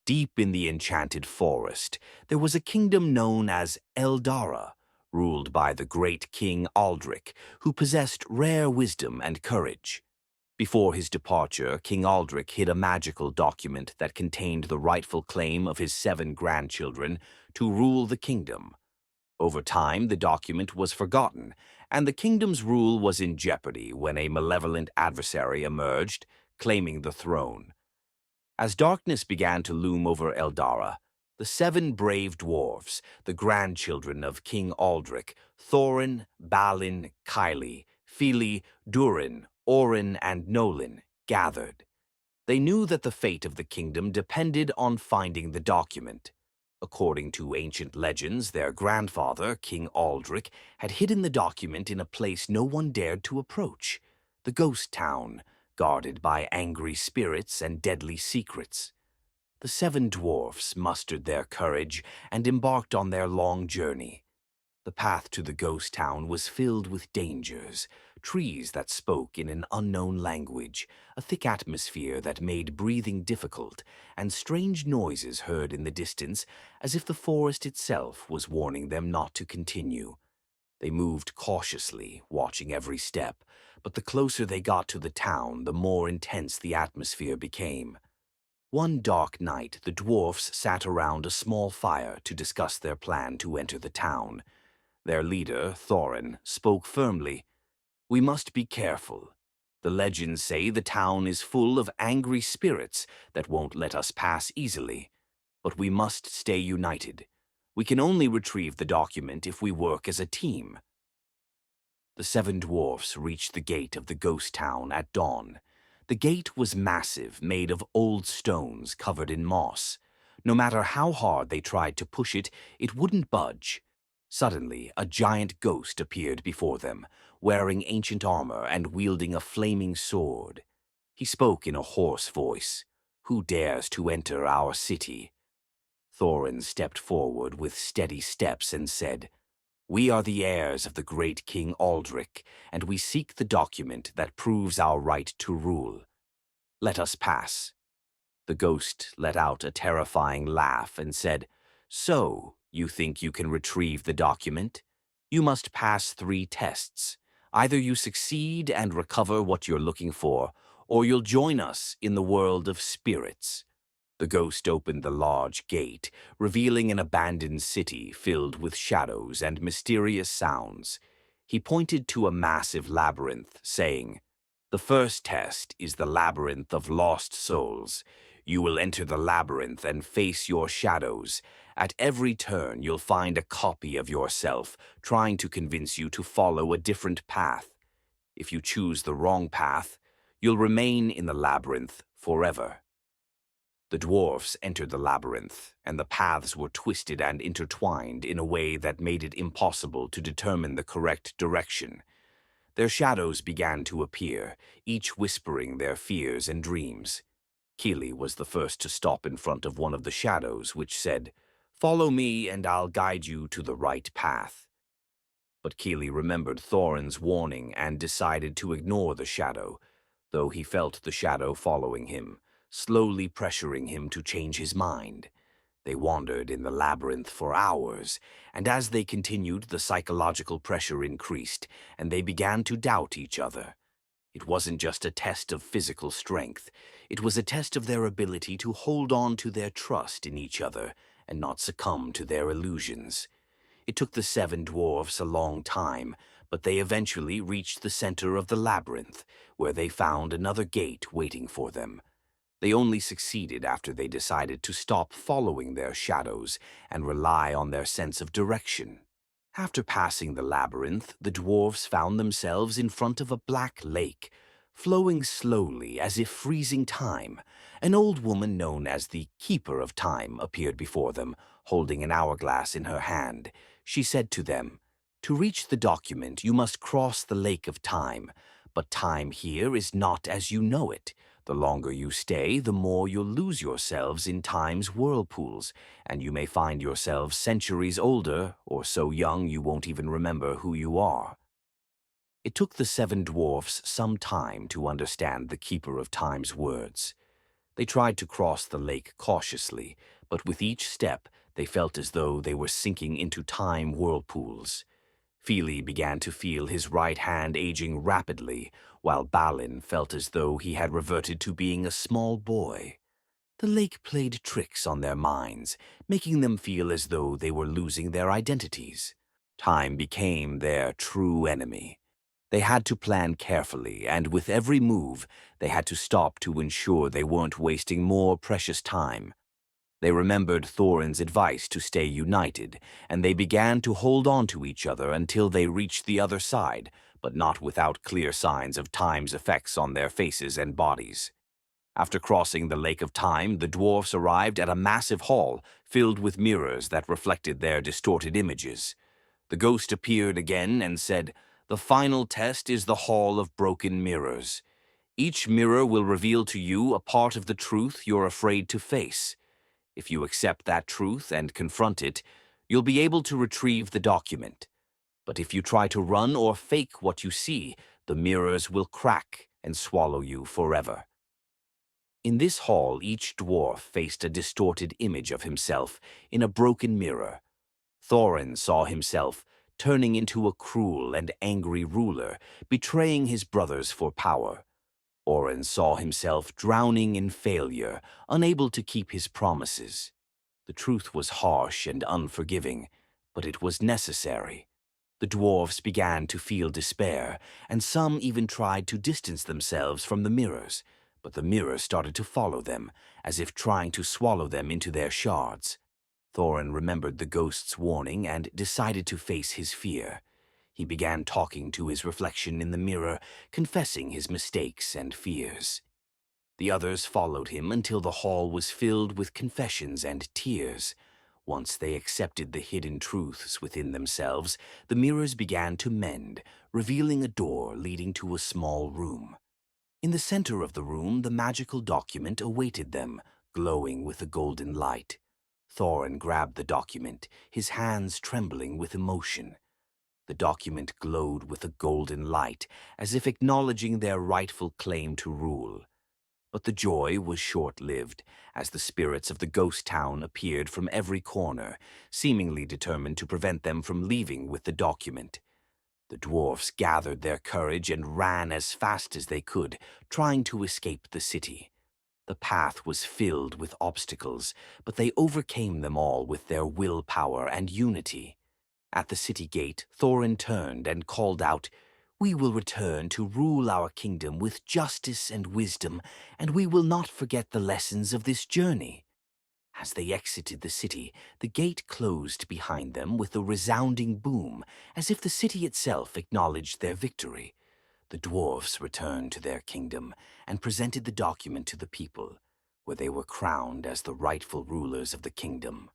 Deep in the enchanted forest, there was a kingdom known as Eldara, ruled by the great King Aldric, who possessed rare wisdom and courage. Before his departure, King Aldric hid a magical document that contained the rightful claim of his 7 grandchildren to rule the kingdom. Over time, the document was forgotten, and the kingdom's rule was in jeopardy when a malevolent adversary emerged, claiming the throne. As darkness began to loom over Eldara, the 7 brave dwarfs, the grandchildren of King Aldric, Thorin, Balin, Kylie, Fili, Durin, Orin, and Nolan, gathered. They knew that the fate of the kingdom depended on finding the document. According to ancient legends, their grandfather, King Aldric, had hidden the document in a place no one dared to approach, the ghost town, guarded by angry spirits and deadly secrets. The 7 dwarfs mustered their courage and embarked on their long journey. The path to the ghost town was filled with dangers, trees that spoke in an unknown language, a thick atmosphere that made breathing difficult, and strange noises heard in the distance as if the forest itself was warning them not to continue. They moved cautiously, watching every step, but the closer they got to the town, the more intense the atmosphere became. One dark night, the dwarfs sat around a small fire to discuss their plan to enter the town. Their leader, Thorin, spoke firmly. "We must be careful. The legends say the town is full of angry spirits that won't let us pass easily. But we must stay united. We can only retrieve the document if we work as a team." The 7 dwarfs reached the gate of the ghost town at dawn. The gate was massive, made of old stones covered in moss. No matter how hard they tried to push it, it wouldn't budge. Suddenly, a giant ghost appeared before them, wearing ancient armor and wielding a flaming sword. He spoke in a hoarse voice. "Who dares to enter our city?" Thorin stepped forward with steady steps and said, "We are the heirs of the great King Aldric, and we seek the document that proves our right to rule. Let us pass." The ghost let out a terrifying laugh and said, "So, you think you can retrieve the document? You must pass 3 tests. Either you succeed and recover what you're looking for, or you'll join us in the world of spirits." The ghost opened the large gate, revealing an abandoned city filled with shadows and mysterious sounds. He pointed to a massive labyrinth, saying, "The first test is the labyrinth of lost souls. You will enter the labyrinth and face your shadows. At every turn, you'll find a copy of yourself, trying to convince you to follow a different path. If you choose the wrong path, you'll remain in the labyrinth forever." The dwarfs entered the labyrinth, and the paths were twisted and intertwined in a way that made it impossible to determine the correct direction. Their shadows began to appear, each whispering their fears and dreams. Keely was the first to stop in front of one of the shadows, which said, "Follow me and I'll guide you to the right path." But Keely remembered Thorin's warning and decided to ignore the shadow, though he felt the shadow following him, slowly pressuring him to change his mind. They wandered in the labyrinth for hours, and as they continued, the psychological pressure increased, and they began to doubt each other. It wasn't just a test of physical strength. It was a test of their ability to hold on to their trust in each other and not succumb to their illusions. It took the 7 dwarfs a long time, but they eventually reached the center of the labyrinth, where they found another gate waiting for them. They only succeeded after they decided to stop following their shadows and rely on their sense of direction. After passing the labyrinth, the dwarfs found themselves in front of a black lake, flowing slowly as if freezing time. An old woman known as the Keeper of Time appeared before them, holding an hourglass in her hand. She said to them, "To reach the document, you must cross the lake of time. But time here is not as you know it. The longer you stay, the more you'll lose yourselves in time's whirlpools, and you may find yourselves centuries older, or so young you won't even remember who you are." It took the 7 dwarfs some time to understand the Keeper of Time's words. They tried to cross the lake cautiously, but with each step they felt as though they were sinking into time whirlpools. Fili began to feel his right hand aging rapidly, while Balin felt as though he had reverted to being a small boy. The lake played tricks on their minds, making them feel as though they were losing their identities. Time became their true enemy. They had to plan carefully, and with every move, they had to stop to ensure they weren't wasting more precious time. They remembered Thorin's advice to stay united, and they began to hold on to each other until they reached the other side, but not without clear signs of time's effects on their faces and bodies. After crossing the Lake of Time, the dwarfs arrived at a massive hall filled with mirrors that reflected their distorted images. The ghost appeared again and said, "The final test is the Hall of Broken Mirrors. Each mirror will reveal to you a part of the truth you're afraid to face. If you accept that truth and confront it, you'll be able to retrieve the document. But if you try to run or fake what you see, the mirrors will crack and swallow you forever." In this hall, each dwarf faced a distorted image of himself in a broken mirror. Thorin saw himself turning into a cruel and angry ruler, betraying his brothers for power. Orin saw himself drowning in failure, unable to keep his promises. The truth was harsh and unforgiving, but it was necessary. The dwarfs began to feel despair, and some even tried to distance themselves from the mirrors, but the mirrors started to follow them, as if trying to swallow them into their shards. Thorin remembered the ghost's warning and decided to face his fear. He began talking to his reflection in the mirror, confessing his mistakes and fears. The others followed him until the hall was filled with confessions and tears. Once they accepted the hidden truths within themselves, the mirrors began to mend, revealing a door leading to a small room. In the center of the room, the magical document awaited them, glowing with a golden light. Thorin grabbed the document, his hands trembling with emotion. The document glowed with a golden light, as if acknowledging their rightful claim to rule. But the joy was short-lived, as the spirits of the ghost town appeared from every corner, seemingly determined to prevent them from leaving with the document. The dwarfs gathered their courage and ran as fast as they could, trying to escape the city. The path was filled with obstacles, but they overcame them all with their willpower and unity. At the city gate, Thorin turned and called out, "We will return to rule our kingdom with justice and wisdom, and we will not forget the lessons of this journey." As they exited the city, the gate closed behind them with a resounding boom, as if the city itself acknowledged their victory. The dwarfs returned to their kingdom and presented the document to the people, where they were crowned as the rightful rulers of the kingdom.